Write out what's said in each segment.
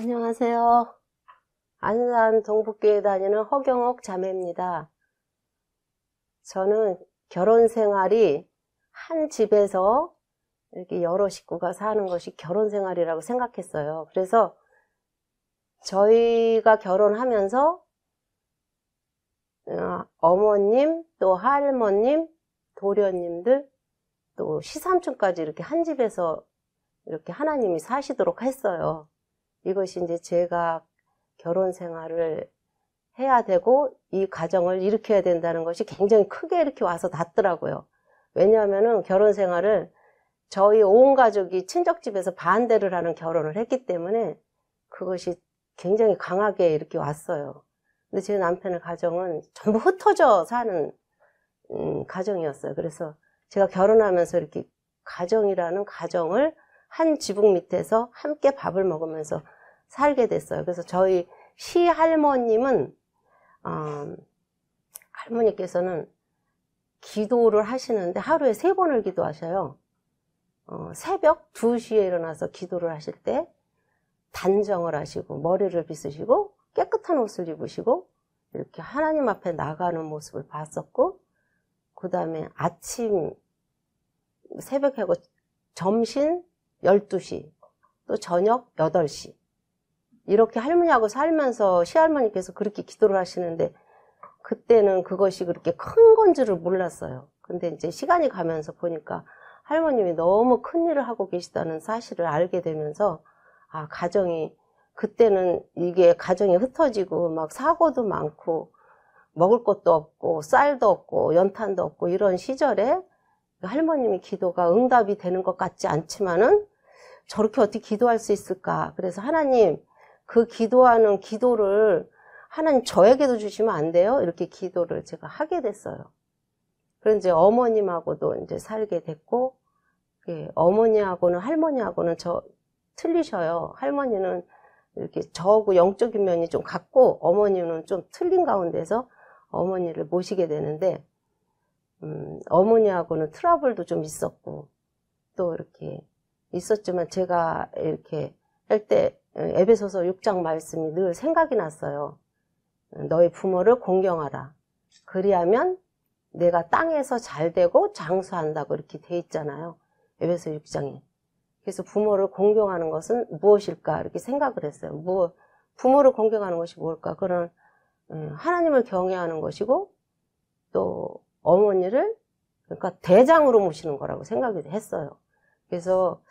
안녕하세요. 안산 동북교회 다니는 허경옥 자매입니다. 저는 결혼 생활이 한 집에서 이렇게 여러 식구가 사는 것이 결혼 생활이라고 생각했어요. 그래서 저희가 결혼하면서 어머님, 또 할머님, 도련님들, 또 시삼촌까지 이렇게 한 집에서 이렇게 하나님이 사시도록 했어요. 이것이 이제 제가 결혼 생활을 해야 되고 이 가정을 일으켜야 된다는 것이 굉장히 크게 이렇게 와서 닿더라고요. 왜냐하면은 결혼 생활을 저희 온 가족이 친척집에서 반대를 하는 결혼을 했기 때문에 그것이 굉장히 강하게 이렇게 왔어요. 근데 제 남편의 가정은 전부 흩어져 사는 가정이었어요. 그래서 제가 결혼하면서 이렇게 가정이라는 가정을 한 지붕 밑에서 함께 밥을 먹으면서 살게 됐어요. 그래서 저희 시할머님은 할머니께서는 기도를 하시는데 하루에 3번을 기도하셔요. 새벽 2시에 일어나서 기도를 하실 때 단정을 하시고 머리를 빗으시고 깨끗한 옷을 입으시고 이렇게 하나님 앞에 나가는 모습을 봤었고, 그 다음에 아침 새벽하고 점심 12시 또 저녁 8시 이렇게 할머니하고 살면서 시할머니께서 그렇게 기도를 하시는데 그때는 그것이 그렇게 큰 건 줄을 몰랐어요. 근데 이제 시간이 가면서 보니까 할머님이 너무 큰 일을 하고 계시다는 사실을 알게 되면서 가정이, 그때는 이게 가정이 흩어지고 막 사고도 많고 먹을 것도 없고 쌀도 없고 연탄도 없고 이런 시절에 할머님이 기도가 응답이 되는 것 같지 않지만은 저렇게 어떻게 기도할 수 있을까? 그래서 하나님, 그 기도하는 기도를 하나님 저에게도 주시면 안 돼요? 이렇게 기도를 제가 하게 됐어요. 그래서 이제 어머님하고도 이제 살게 됐고, 어머니하고는 할머니하고는 틀리셔요. 할머니는 이렇게 저하고 영적인 면이 좀 같고, 어머니는 좀 틀린 가운데서 어머니를 모시게 되는데, 어머니하고는 트러블도 좀 있었고, 또 이렇게 있었지만 제가 이렇게 할 때 에베소서 6장 말씀이 늘 생각이 났어요. 너희 부모를 공경하라. 그리하면 내가 땅에서 잘되고 장수한다고 이렇게 돼 있잖아요. 에베소 6장에. 그래서 부모를 공경하는 것은 무엇일까 이렇게 생각을 했어요. 부모를 공경하는 것이 뭘까? 그런 하나님을 경외하는 것이고 또 어머니를 그러니까 대장으로 모시는 거라고 생각이 했어요. 그래서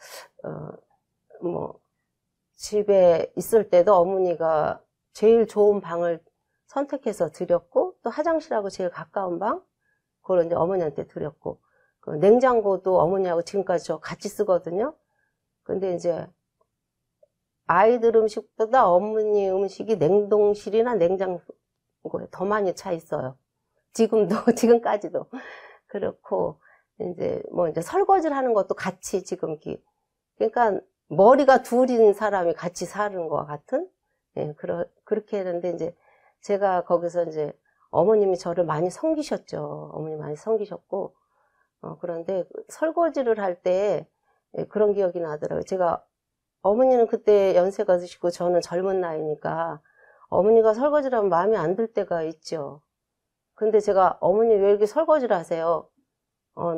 집에 있을 때도 어머니가 제일 좋은 방을 선택해서 드렸고, 또 화장실하고 제일 가까운 방 그걸 이제 어머니한테 드렸고, 그 냉장고도 어머니하고 지금까지 저 같이 쓰거든요. 근데 이제 아이들 음식보다 어머니 음식이 냉동실이나 냉장고에 더 많이 차 있어요. 지금까지도 그렇고, 이제 이제 설거지를 하는 것도 같이 지금 그러니까 머리가 둘인 사람이 같이 사는 것과 같은, 그렇게 했는데 이제 제가 거기서 이제 어머님이 저를 많이 섬기셨죠. 어머니 많이 섬기셨고, 그런데 설거지를 할 때 그런 기억이 나더라고요. 제가 어머니는 그때 연세가 드시고 저는 젊은 나이니까 어머니가 설거지를 하면 마음에 안 들 때가 있죠. 근데 제가 어머니 왜 이렇게 설거지를 하세요?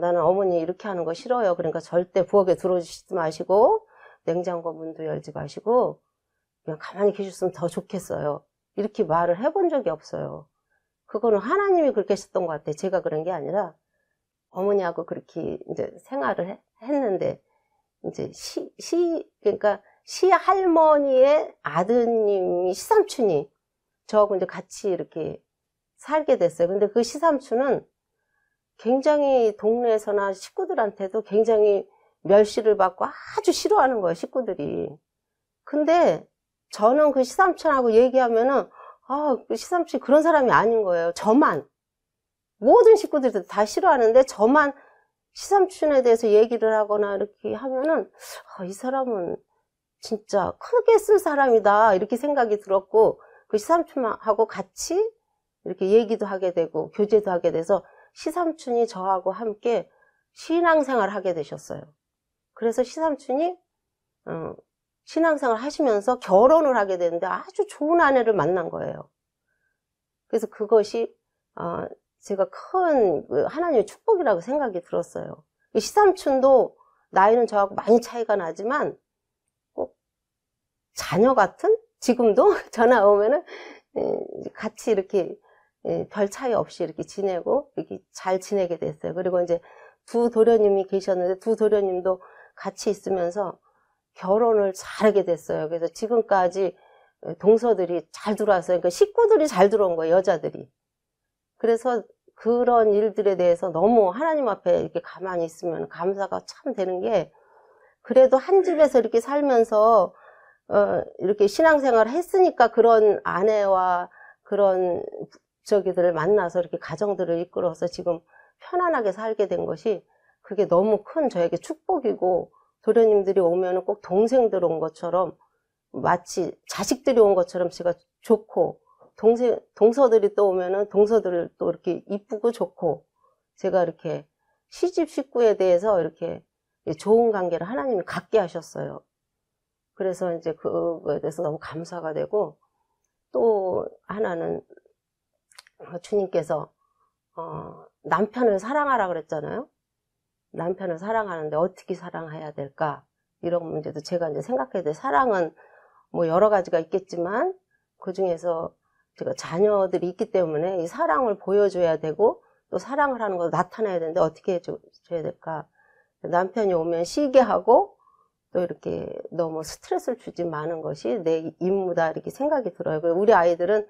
나는 어머니 이렇게 하는 거 싫어요. 그러니까 절대 부엌에 들어오시지 마시고 냉장고 문도 열지 마시고 그냥 가만히 계셨으면 더 좋겠어요. 이렇게 말을 해본 적이 없어요. 그거는 하나님이 그렇게 하셨던 것 같아요. 제가 그런 게 아니라 어머니하고 그렇게 이제 생활을 했는데 이제 그러니까 시할머니의 아드님이 시삼촌이 저하고 이제 같이 이렇게 살게 됐어요. 근데 그 시삼촌은 굉장히 동네에서나 식구들한테도 굉장히 멸시를 받고 아주 싫어하는 거예요, 식구들이. 근데 저는 그 시삼촌하고 얘기하면은 그 시삼촌이 그런 사람이 아닌 거예요. 저만. 모든 식구들이 다 싫어하는데 저만 시삼촌에 대해서 얘기를 하거나 이렇게 하면은 이 사람은 진짜 크게 쓸 사람이다 이렇게 생각이 들었고, 그 시삼촌하고 같이 이렇게 얘기도 하게 되고 교제도 하게 돼서 시삼촌이 저하고 함께 신앙생활을 하게 되셨어요. 그래서 시삼촌이 신앙생활 하시면서 결혼을 하게 되는데 아주 좋은 아내를 만난 거예요. 그래서 그것이 제가 큰 하나님의 축복이라고 생각이 들었어요. 시삼촌도 나이는 저하고 많이 차이가 나지만 꼭 자녀 같은, 지금도 전화 오면은 같이 이렇게 별 차이 없이 이렇게 지내고 이렇게 잘 지내게 됐어요. 그리고 이제 두 도련님이 계셨는데 두 도련님도 같이 있으면서 결혼을 잘하게 됐어요. 그래서 지금까지 동서들이 잘 들어왔어요. 그러니까 식구들이 잘 들어온 거예요, 여자들이. 그래서 그런 일들에 대해서 너무 하나님 앞에 이렇게 가만히 있으면 감사가 참 되는 게, 그래도 한 집에서 이렇게 살면서 이렇게 신앙생활을 했으니까 그런 아내와 그런 저기들을 만나서 이렇게 가정들을 이끌어서 지금 편안하게 살게 된 것이, 그게 너무 큰 저에게 축복이고, 도련님들이 오면은 꼭 동생들 온 것처럼, 마치 자식들이 온 것처럼 제가 좋고, 동서들이 또 오면은 동서들을 또 이렇게 이쁘고 좋고, 제가 이렇게 시집 식구에 대해서 이렇게 좋은 관계를 하나님이 갖게 하셨어요. 그래서 이제 그거에 대해서 너무 감사가 되고, 또 하나는 주님께서 남편을 사랑하라 그랬잖아요. 남편을 사랑하는데 어떻게 사랑해야 될까? 이런 문제도 제가 이제 생각해야 돼. 사랑은 뭐 여러 가지가 있겠지만 그 중에서 제가 자녀들이 있기 때문에 이 사랑을 보여줘야 되고, 또 사랑을 하는 거 나타내야 되는데 어떻게 해줘야 될까? 남편이 오면 쉬게 하고, 또 이렇게 너무 스트레스를 주지 마는 것이 내 임무다, 이렇게 생각이 들어요. 우리 아이들은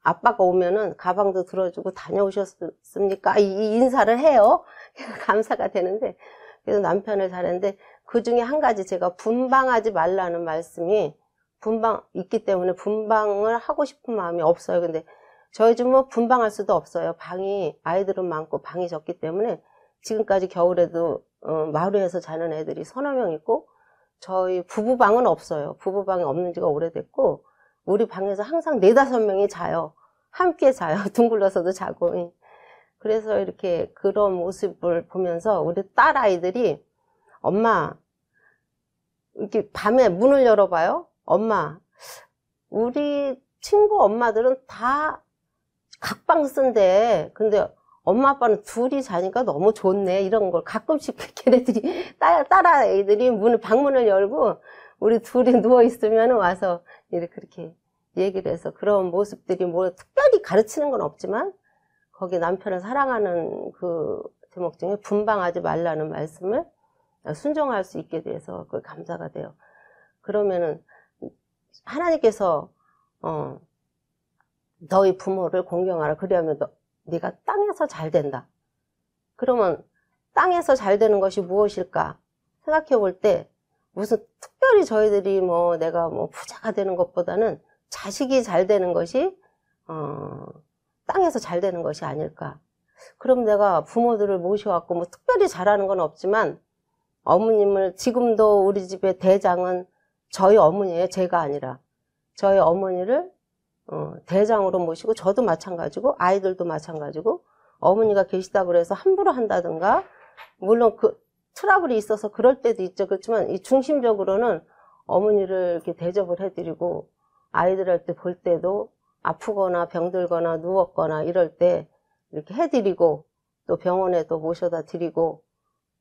아빠가 오면은 가방도 들어주고 다녀오셨습니까? 이 인사를 해요. 감사가 되는데, 그래서 남편을 잘했는데, 그 중에 한 가지 제가 분방하지 말라는 말씀이, 분방 있기 때문에 분방을 하고 싶은 마음이 없어요. 근데 저희 집은 뭐 분방할 수도 없어요. 아이들은 많고 방이 적기 때문에 지금까지 겨울에도 마루에서 자는 애들이 서너 명 있고, 저희 부부방은 없어요. 부부방이 없는 지가 오래됐고, 우리 방에서 항상 4-5명이 자요. 함께 자요. 둥글러서도 자고. 그래서 이렇게 그런 모습을 보면서 우리 딸 아이들이, 엄마, 이렇게 밤에 문을 열어봐요. 엄마, 우리 친구 엄마들은 다 각방 쓴대. 근데 엄마 아빠는 둘이 자니까 너무 좋네. 이런 걸 가끔씩 걔네들이, 딸 아이들이 방문을 열고 우리 둘이 누워있으면 와서 그렇게 얘기를 해서, 그런 모습들이 뭐 특별히 가르치는 건 없지만 거기 남편을 사랑하는 그 제목 중에 분방하지 말라는 말씀을 순종할 수 있게 돼서 그 감사가 돼요. 그러면은 하나님께서 너희 부모를 공경하라. 그러면 네가 땅에서 잘 된다. 그러면 땅에서 잘 되는 것이 무엇일까 생각해 볼 때, 무슨 특별히 저희들이 뭐 내가 뭐 부자가 되는 것보다는 자식이 잘 되는 것이 땅에서 잘 되는 것이 아닐까. 그럼 내가 부모들을 모셔왔고 뭐 특별히 잘하는 건 없지만, 어머님을, 지금도 우리 집의 대장은 저희 어머니예요. 제가 아니라. 저희 어머니를 대장으로 모시고, 저도 마찬가지고 아이들도 마찬가지고, 어머니가 계시다고 그래서 함부로 한다든가, 물론 그 트러블이 있어서 그럴 때도 있죠. 그렇지만 이 중심적으로는 어머니를 이렇게 대접을 해드리고, 아이들한테 볼 때도 아프거나 병들거나 누웠거나 이럴 때 이렇게 해드리고, 또 병원에도 모셔다 드리고,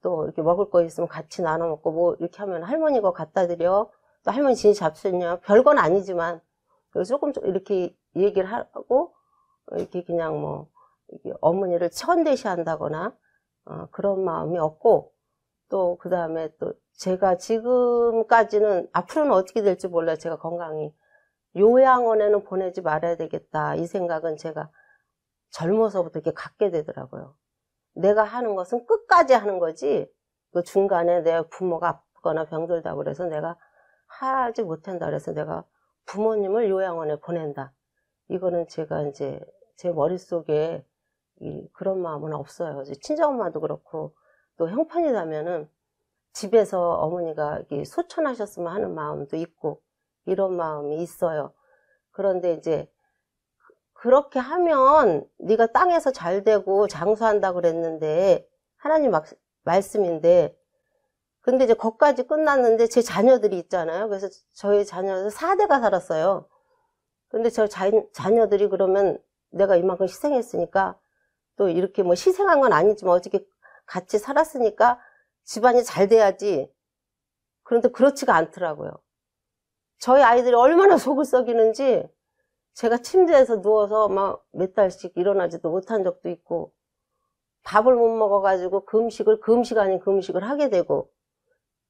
또 이렇게 먹을 거 있으면 같이 나눠 먹고, 뭐 이렇게 하면 할머니 거 갖다 드려. 또 할머니 진이 잡수냐. 별건 아니지만 조금 이렇게 얘기를 하고, 이렇게 그냥 뭐 이렇게 어머니를 천대시한다거나 그런 마음이 없고, 또 그 다음에 또 제가 지금까지는, 앞으로는 어떻게 될지 몰라요. 제가 건강히 요양원에는 보내지 말아야 되겠다, 이 생각은 제가 젊어서부터 이렇게 갖게 되더라고요. 내가 하는 것은 끝까지 하는 거지, 그 중간에 내 부모가 아프거나 병들다고 그래서 내가 하지 못한다 그래서 내가 부모님을 요양원에 보낸다, 이거는 제가 이제 제 머릿속에 그런 마음은 없어요. 친정엄마도 그렇고, 또 형편이라면은 집에서 어머니가 소천하셨으면 하는 마음도 있고, 이런 마음이 있어요. 그런데 이제 그렇게 하면 네가 땅에서 잘 되고 장수한다고 그랬는데, 하나님 말씀인데, 근데 이제 거기까지 끝났는데 제 자녀들이 있잖아요. 그래서 저희 자녀들 4대가 살았어요. 근데 저 자녀들이 그러면 내가 이만큼 희생했으니까 또 이렇게 뭐 희생한 건 아니지만 어떻게 같이 살았으니까 집안이 잘 돼야지. 그런데 그렇지가 않더라고요. 저희 아이들이 얼마나 속을 썩이는지 제가 침대에서 누워서 막 몇 달씩 일어나지도 못한 적도 있고 밥을 못 먹어가지고 금식을 금식 아닌 금식을 하게 되고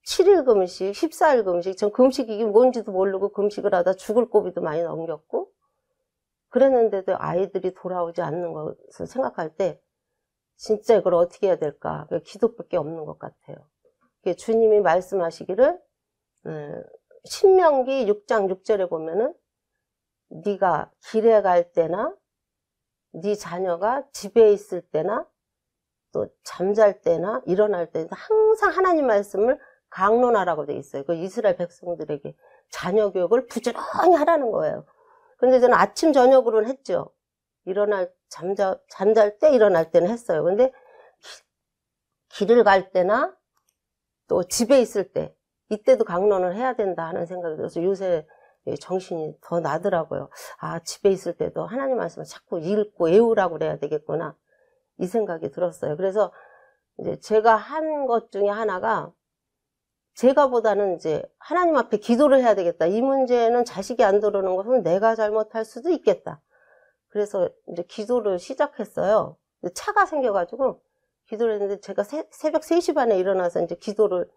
7일 금식, 14일 금식, 전 금식이 이게 뭔지도 모르고 금식을 하다 죽을 고비도 많이 넘겼고 그랬는데도 아이들이 돌아오지 않는 것을 생각할 때 진짜 이걸 어떻게 해야 될까? 기도밖에 없는 것 같아요. 주님이 말씀하시기를 신명기 6장 6절에 보면은 네가 길에 갈 때나 네 자녀가 집에 있을 때나 또 잠잘 때나 일어날 때나 항상 하나님 말씀을 강론하라고 돼 있어요. 그 이스라엘 백성들에게 자녀 교육을 부지런히 하라는 거예요. 근데 저는 아침 저녁으로는 했죠. 잠잘 때 일어날 때는 했어요. 근데 길을 갈 때나 또 집에 있을 때 이때도 강론을 해야 된다 하는 생각이 들어서 요새 정신이 더 나더라고요. 아, 집에 있을 때도 하나님 말씀을 자꾸 읽고 외우라고 그래야 되겠구나 이 생각이 들었어요. 그래서 이제 제가 한 것 중에 하나가 제가보다는 이제 하나님 앞에 기도를 해야 되겠다. 이 문제는 자식이 안 들어오는 것은 내가 잘못할 수도 있겠다. 그래서 이제 기도를 시작했어요. 차가 생겨가지고 기도를 했는데 제가 새벽 3시 반에 일어나서 이제 기도를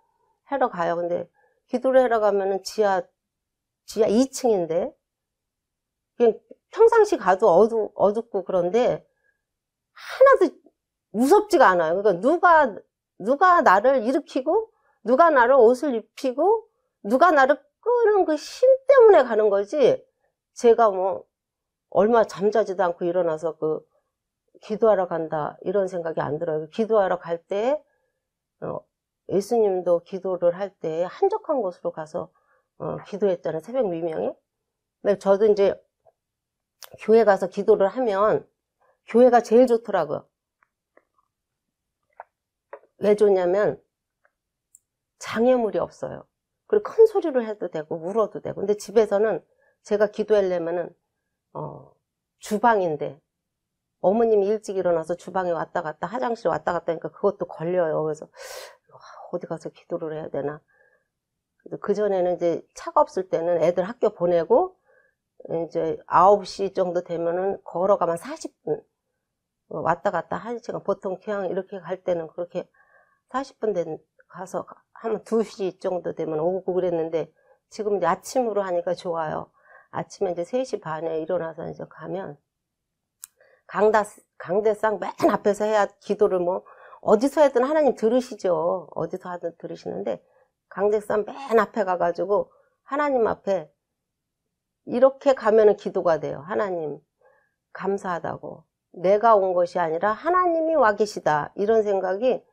하러 가요. 근데 기도를 하러 가면은 지하 2층인데 그냥 평상시 가도 어둡고 그런데 하나도 무섭지가 않아요. 그러니까 누가 나를 일으키고 누가 나를 옷을 입히고 누가 나를 끄는 그 힘 때문에 가는 거지 제가 뭐 얼마 잠자지도 않고 일어나서 기도하러 간다 이런 생각이 안 들어요. 기도하러 갈 때 예수님도 기도를 할 때 한적한 곳으로 가서 기도했잖아요. 새벽 미명에. 근데 저도 이제 교회 가서 기도를 하면 교회가 제일 좋더라고요. 왜 좋냐면 장애물이 없어요. 그리고 큰 소리로 해도 되고 울어도 되고. 근데 집에서는 제가 기도하려면은 주방인데 어머님이 일찍 일어나서 주방에 왔다 갔다 화장실 왔다 갔다 하니까 그것도 걸려요. 그래서 어디 가서 기도를 해야 되나. 그전에는 이제 차가 없을 때는 애들 학교 보내고 이제 9시 정도 되면은 걸어가면 40분 왔다 갔다 1시간. 보통 그냥 이렇게 갈 때는 그렇게 40분 가서 하면 2시 정도 되면 오고 그랬는데 지금 이제 아침으로 하니까 좋아요. 아침에 이제 3시 반에 일어나서 이제 가면 강대상 맨 앞에서 해야 기도를 뭐 어디서 하든 하나님 들으시죠. 어디서 하든 들으시는데 강대상 맨 앞에 가가지고 하나님 앞에 이렇게 가면은 기도가 돼요. 하나님 감사하다고. 내가 온 것이 아니라 하나님이 와 계시다. 이런 생각이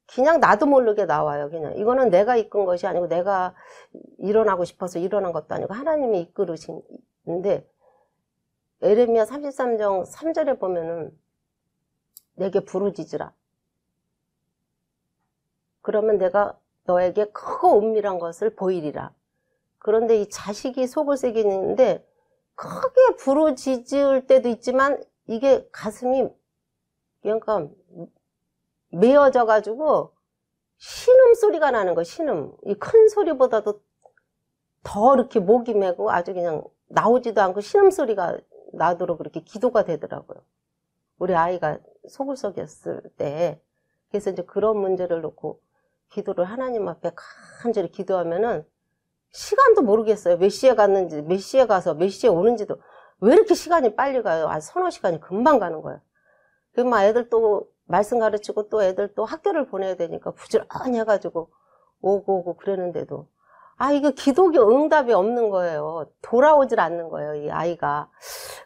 그냥 나도 모르게 나와요. 그냥 이거는 내가 이끈 것이 아니고 내가 일어나고 싶어서 일어난 것도 아니고 하나님이 이끌으신데 에레미야 33장 3절에 보면은 내게 부르짖으라. 그러면 내가 너에게 크고 은밀한 것을 보이리라. 그런데 이 자식이 속을 새기는데 크게 부르짖을 때도 있지만 이게 가슴이 그러니까 메어져 가지고 신음 소리가 나는 거. 신음. 이 큰 소리보다도 더 이렇게 목이 메고 아주 그냥 나오지도 않고 신음 소리가 나도록 그렇게 기도가 되더라고요. 우리 아이가 속을 썩였을 때. 그래서 이제 그런 문제를 놓고 기도를 하나님 앞에 간절히 기도하면은 시간도 모르겠어요. 몇 시에 갔는지, 몇 시에 가서 몇 시에 오는지도. 왜 이렇게 시간이 빨리 가요? 서너 시간이 금방 가는 거예요. 그럼 막 애들 또 말씀 가르치고 또 애들 또 학교를 보내야 되니까 부지런히 해가지고 오고 그러는데도 이거 기도기 응답이 없는 거예요. 돌아오질 않는 거예요, 이 아이가.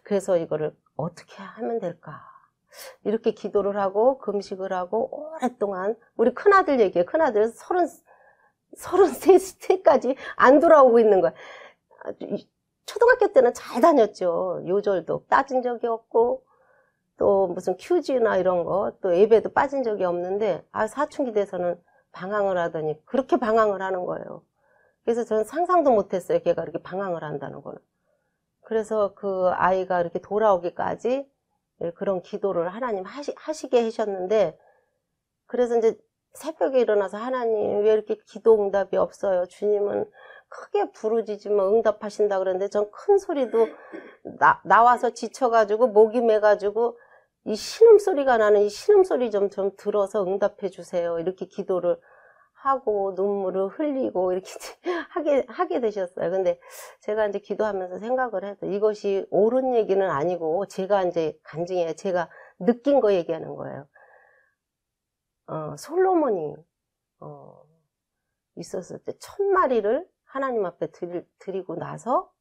그래서 이거를 어떻게 하면 될까? 이렇게 기도를 하고 금식을 하고 오랫동안 우리 큰아들 얘기해요. 큰아들 33까지 안 돌아오고 있는 거야. 초등학교 때는 잘 다녔죠. 요절도 빠진 적이 없고 또 무슨 큐즈나 이런 거 또 예배도 빠진 적이 없는데 사춘기 돼서는 방황을 하더니 그렇게 방황을 하는 거예요. 그래서 저는 상상도 못했어요. 걔가 이렇게 방황을 한다는 거는. 그래서 그 아이가 이렇게 돌아오기까지 그런 기도를 하나님 하시게 하셨는데, 그래서 이제 새벽에 일어나서 하나님 왜 이렇게 기도 응답이 없어요? 주님은 크게 부르짖으면 응답하신다 그랬는데 전 큰 소리도 나와서 지쳐가지고 목이 매가지고 이 신음소리가 나는 이 신음소리 좀 들어서 응답해 주세요. 이렇게 기도를 하고 눈물을 흘리고 이렇게 하게 되셨어요. 근데 제가 이제 기도하면서 생각을 해도 이것이 옳은 얘기는 아니고 제가 이제 간증해 제가 느낀 거 얘기하는 거예요. 솔로몬이 있었을 때 1000마리를 하나님 앞에 드리고 나서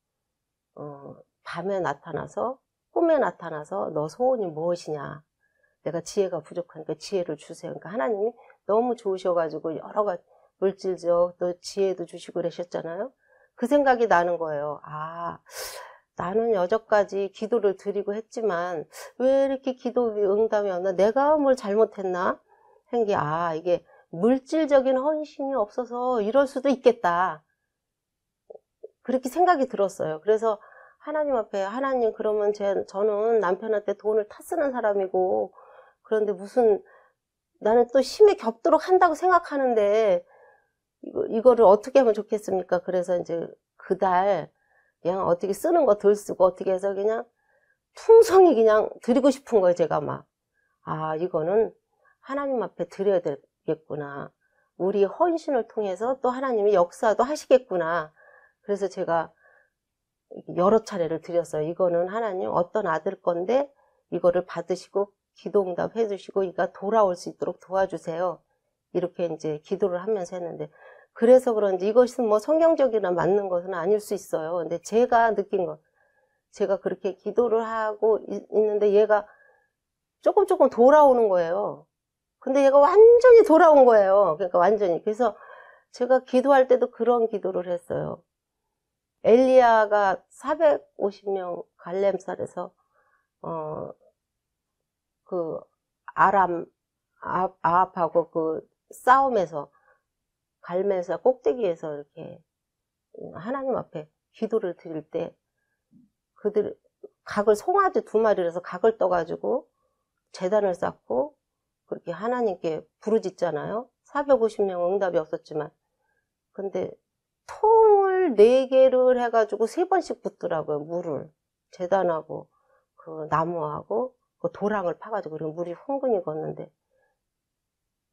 밤에 나타나서 꿈에 나타나서 너 소원이 무엇이냐, 내가 지혜가 부족하니까 지혜를 주세요. 그러니까 하나님이 너무 좋으셔가지고 여러 가지 물질적 또 지혜도 주시고 그러셨잖아요. 그 생각이 나는 거예요. 나는 여태까지 기도를 드리고 했지만 왜 이렇게 기도 응답이 없나, 내가 뭘 잘못했나 한 게 이게 물질적인 헌신이 없어서 이럴 수도 있겠다, 그렇게 생각이 들었어요. 그래서 하나님 앞에, 하나님 그러면 저는 남편한테 돈을 타 쓰는 사람이고, 그런데 무슨 나는 또 힘이 겹도록 한다고 생각하는데 이거를 어떻게 하면 좋겠습니까? 그래서 이제 그달 그냥 어떻게 쓰는 거 덜 쓰고 어떻게 해서 그냥 풍성히 그냥 드리고 싶은 거예요. 제가 막 이거는 하나님 앞에 드려야 되겠구나, 우리 헌신을 통해서 또 하나님이 역사도 하시겠구나. 그래서 제가 여러 차례를 드렸어요. 이거는 하나님 어떤 아들 건데 이거를 받으시고 기도응답 해주시고 이가 돌아올 수 있도록 도와주세요. 이렇게 이제 기도를 하면서 했는데, 그래서 그런지 이것은 뭐 성경적이나 맞는 것은 아닐 수 있어요. 근데 제가 느낀 건, 제가 그렇게 기도를 하고 있는데 얘가 조금 돌아오는 거예요. 근데 얘가 완전히 돌아온 거예요. 그러니까 완전히. 그래서 제가 기도할 때도 그런 기도를 했어요. 엘리야가 450명 갈렙산에서 그 아합하고 그 싸움에서 갈멜사 꼭대기에서 이렇게 하나님 앞에 기도를 드릴 때 그들 각을 송아지 2마리라서 각을 떠가지고 제단을 쌓고 그렇게 하나님께 부르짖잖아요. 450명 응답이 없었지만, 근데 통을 4개를 해가지고 3번씩 붓더라고요. 물을 제단하고 그 나무하고 그 도랑을 파가지고, 그리고 물이 흥건히 걷는데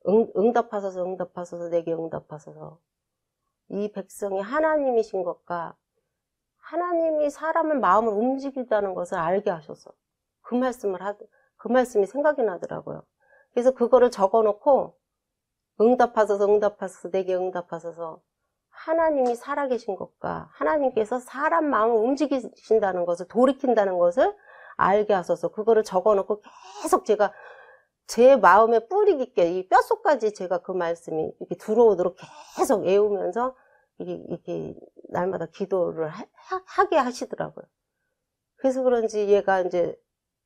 응답하소서 4개 응답하소서. 이 백성이 하나님이신 것과 하나님이 사람의 마음을 움직이다는 것을 알게 하셔서 그 말씀이 생각이 나더라고요. 그래서 그거를 적어놓고 응답하소서 4개 응답하소서, 하나님이 살아계신 것과 하나님께서 사람 마음을 움직이신다는 것을, 돌이킨다는 것을 알게 하소서. 그거를 적어놓고 계속 제가 제 마음에 뿌리 깊게 이 뼛속까지 제가 그 말씀이 이렇게 들어오도록 계속 외우면서 이렇게 날마다 기도를 하게 하시더라고요. 그래서 그런지 얘가 이제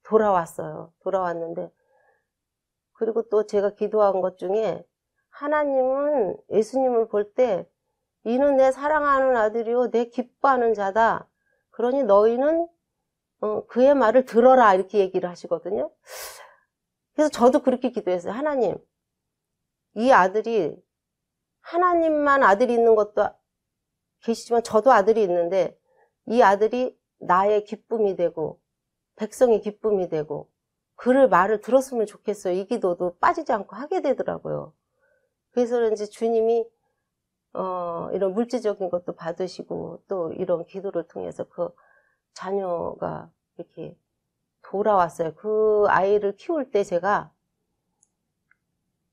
돌아왔어요. 돌아왔는데, 그리고 또 제가 기도한 것 중에 하나님은 예수님을 볼 때 이는 내 사랑하는 아들이요 내 기뻐하는 자다, 그러니 너희는 그의 말을 들어라, 이렇게 얘기를 하시거든요. 그래서 저도 그렇게 기도했어요. 하나님, 이 아들이, 하나님만 아들이 있는 것도 계시지만 저도 아들이 있는데 이 아들이 나의 기쁨이 되고 백성의 기쁨이 되고 그를 말을 들었으면 좋겠어요. 이 기도도 빠지지 않고 하게 되더라고요. 그래서 그런지 주님이 이런 물질적인 것도 받으시고 또 이런 기도를 통해서 그 자녀가 이렇게 돌아왔어요. 그 아이를 키울 때 제가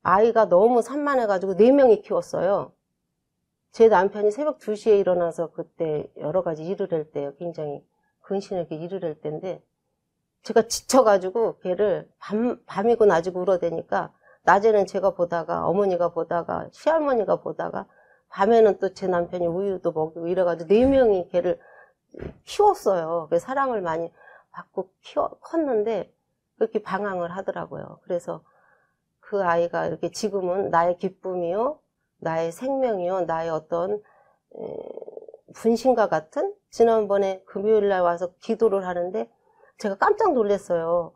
아이가 너무 산만해가지고 4명이 키웠어요. 제 남편이 새벽 2시에 일어나서 그때 여러 가지 일을 할 때요. 굉장히 근신을 이렇게 일을 할 때인데 제가 지쳐가지고 걔를 밤이고 낮이고 울어대니까 낮에는 제가 보다가 어머니가 보다가 시할머니가 보다가 밤에는 또 제 남편이 우유도 먹이고 이래가지고 4명이 걔를 키웠어요. 사랑을 많이 받고 컸는데 그렇게 방황을 하더라고요. 그래서 그 아이가 이렇게 지금은 나의 기쁨이요 나의 생명이요, 나의 어떤 분신과 같은, 지난번에 금요일날 와서 기도를 하는데 제가 깜짝 놀랐어요.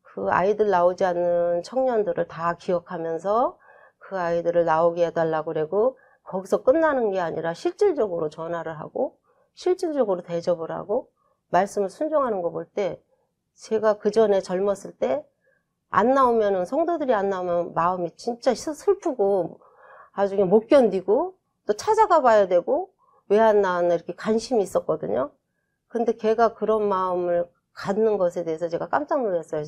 그 아이들 나오지 않는 청년들을 다 기억하면서 그 아이들을 나오게 해달라고 그러고, 거기서 끝나는 게 아니라 실질적으로 전화를 하고 실질적으로 대접을 하고 말씀을 순종하는 거 볼 때, 제가 그 전에 젊었을 때 안 나오면은, 성도들이 안 나오면 마음이 진짜 슬프고 아주 그냥 못 견디고 또 찾아가 봐야 되고 왜 안 나왔나 이렇게 관심이 있었거든요. 근데 걔가 그런 마음을 갖는 것에 대해서 제가 깜짝 놀랐어요.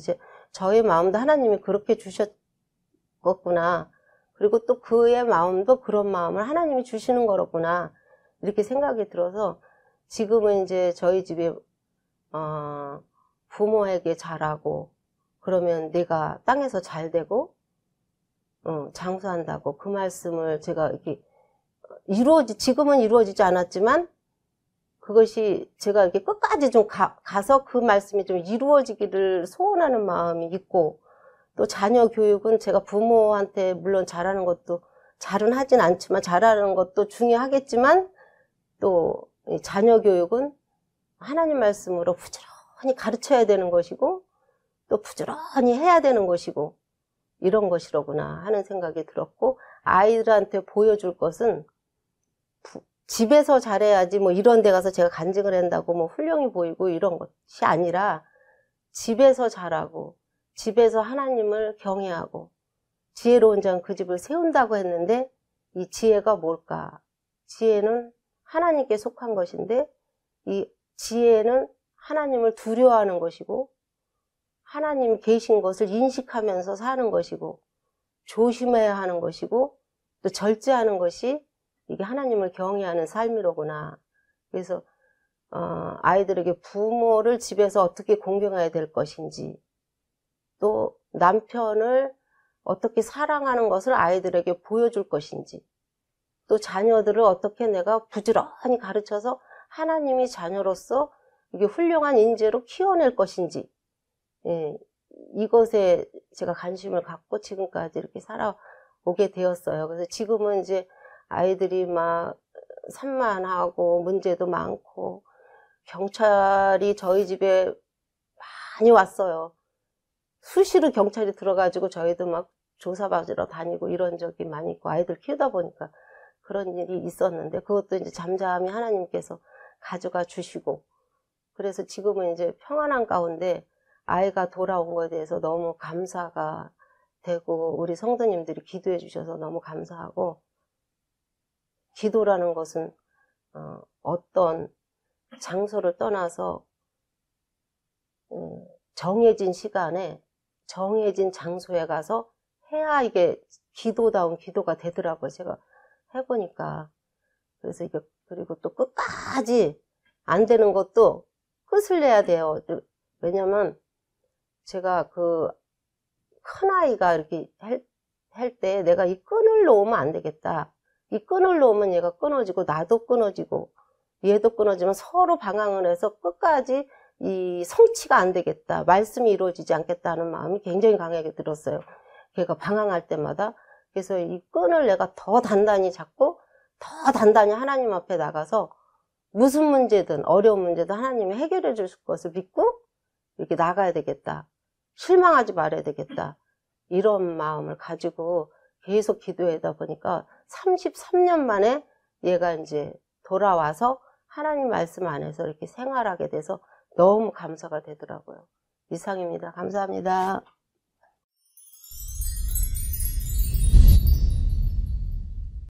저의 마음도 하나님이 그렇게 주셨구나. 그리고 또 그의 마음도 그런 마음을 하나님이 주시는 거로구나. 이렇게 생각이 들어서 지금은 이제 저희 집에 부모에게 잘하고 그러면 내가 땅에서 잘 되고 장수한다고 그 말씀을 제가 이렇게 지금은 이루어지지 않았지만 그것이 제가 이렇게 끝까지 좀 가서 그 말씀이 좀 이루어지기를 소원하는 마음이 있고, 또 자녀 교육은 제가 부모한테 물론 잘하는 것도 잘은 하진 않지만 잘하는 것도 중요하겠지만 또 자녀 교육은 하나님 말씀으로 부지런히 가르쳐야 되는 것이고 또 부지런히 해야 되는 것이고 이런 것이로구나 하는 생각이 들었고, 아이들한테 보여줄 것은 집에서 잘해야지 뭐 이런 데 가서 제가 간증을 한다고 뭐 훌륭히 보이고 이런 것이 아니라 집에서 잘하고 집에서 하나님을 경외하고 지혜로운 자는 그 집을 세운다고 했는데, 이 지혜가 뭘까? 지혜는 하나님께 속한 것인데 이 지혜는 하나님을 두려워하는 것이고 하나님이 계신 것을 인식하면서 사는 것이고 조심해야 하는 것이고 또 절제하는 것이 이게 하나님을 경외하는 삶이로구나. 그래서 아이들에게 부모를 집에서 어떻게 공경해야 될 것인지, 또 남편을 어떻게 사랑하는 것을 아이들에게 보여줄 것인지, 또 자녀들을 어떻게 내가 부지런히 가르쳐서 하나님이 자녀로서 이게 훌륭한 인재로 키워낼 것인지, 예, 이것에 제가 관심을 갖고 지금까지 이렇게 살아오게 되었어요. 그래서 지금은 이제 아이들이 막 산만하고 문제도 많고 경찰이 저희 집에 많이 왔어요. 수시로 경찰이 들어가지고 저희도 막 조사받으러 다니고 이런 적이 많이 있고, 아이들 키우다 보니까 그런 일이 있었는데 그것도 이제 잠잠히 하나님께서 가져가 주시고, 그래서 지금은 이제 평안한 가운데 아이가 돌아온 거에 대해서 너무 감사가 되고, 우리 성도님들이 기도해 주셔서 너무 감사하고, 기도라는 것은 어떤 장소를 떠나서 정해진 시간에 정해진 장소에 가서 해야 이게 기도다운 기도가 되더라고요. 제가 해보니까. 그래서 이게, 그리고 또 끝까지 안 되는 것도 끝을 내야 돼요. 왜냐면 제가 그 큰아이가 이렇게 할 때 내가 이 끈을 놓으면 안 되겠다. 이 끈을 놓으면 얘가 끊어지고 나도 끊어지고 얘도 끊어지면 서로 방황을 해서 끝까지 이 성취가 안 되겠다. 말씀이 이루어지지 않겠다는 마음이 굉장히 강하게 들었어요. 걔가 방황할 때마다. 그래서 이 끈을 내가 더 단단히 잡고 더 단단히 하나님 앞에 나가서 무슨 문제든 어려운 문제든 하나님이 해결해 줄 것을 믿고 이렇게 나가야 되겠다. 실망하지 말아야 되겠다. 이런 마음을 가지고 계속 기도하다 보니까 33년 만에 얘가 이제 돌아와서 하나님 말씀 안에서 이렇게 생활하게 돼서 너무 감사가 되더라고요. 이상입니다. 감사합니다.